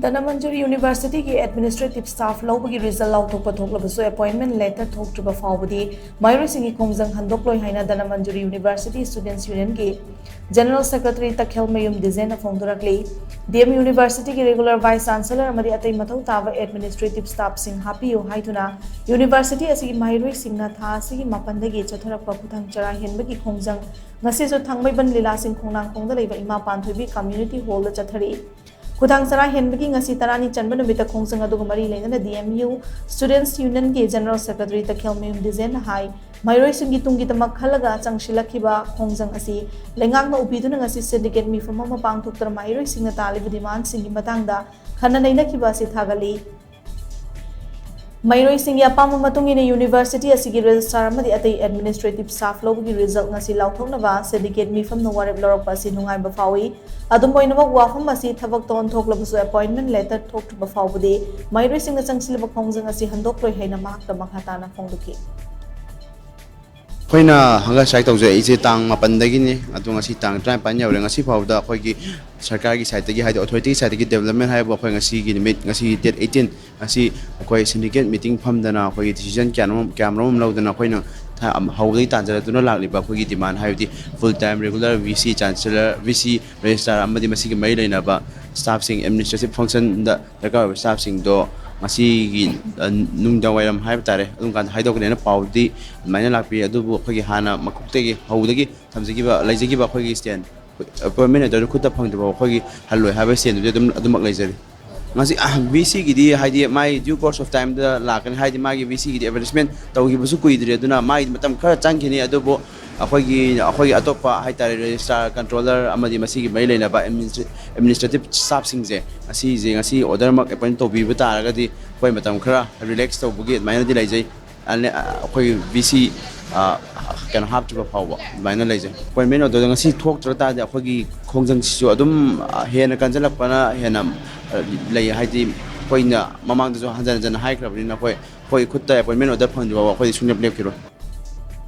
Dhanamanjuri University ki administrative staff Loubagi result Laothoklabasu thoklabasu appointment letter Thoktriba Phaobadi maheiroi singi Khongjang Handokloi haina Dhanamanjuri University Students Union ki General Secretary Takhelmayum Dijen phongdorakli DM University ki regular vice chancellor amadi atai mathau taba administrative staff sing hapiyu haituna University asigi maheiroi singna tha asigi mapandagi chatharakpa kuthang chara henbagi Khongjang ngasi so thangmaiban lila sing khongnang khongda leiba ima panthoibi community hall da chathari Kudang Sara Henbaki ngasi tarani chanban bita Khongjang aduga mari leina DMU Students Union ki General Secretary Takhelmayum Dijen hai maheiroi singi tungi tamak khalaga changshilakhiba Khongjang asi lengak na upiduna ngasi syndicate mi fama mapang thuktar maheiroi singna talibu demand singi matangda khana naina khiba si thagali maheiroi singi apam matung ina university asigi registrar amadi atai administrative staff lobagi result ngasi laothoknaba syndicate mi fam no warep lorok pasi nungai ba fawi adum boinamak wafam asi thabak ton thoklabasu appointment letter Thoktriba Phaobadi maheiroi singna changsilba Khongjang asi handokloi haina mahakta makhatana phongduki Koina hanga sai tawje ise tang mapandagi ni atung asi tang try pan yaw ngasi phawda khoi gi sarkar gi side gi haide authority side gi development hai bo khoi ngasi gi limit ngasi date 18 ngasi khoi syndicate meeting pham dana khoi decision camera lo dana khoi na hawgai tanjara tuna lakli ba khoi gi demand hai di full time regular VC chancellor VC registrar amadi masi gi mai leina ba staff sing administrative function da daga staff sing do Masih nungdang wairam hai tare adum kan haidok ne na paudi maina lakpi adu bu khoi hana makukte gi haudagi thamjigi ba laijigi ba khoi gi stand appointment adu khuta phangde ba khoi gi halloi ha ba stand du adum mak laijari ngasi VC gi di haidi mai due course of time da lakan haidi magi VC gi advertisement tawgi busu kuidre aduna mai matam khara changkini adu bu akhoi atokpa hai tare registrar controller amadi masi gi mai leina ba administrative staff singje asi je ngasi order mak appoint to bi bata ga di khoi matam khara relax to bugi mai na di laijai alne akhoi VC can have to Phaoba mai na laijai appointment order ngasi thok trata da akhoi gi Khongjang sisu adum hena kanjalak pana hena lai haidi khoi na mamang da jo hanjan hai khrabni na khoi khutta appointment order phang ba khoi sunep lep kiro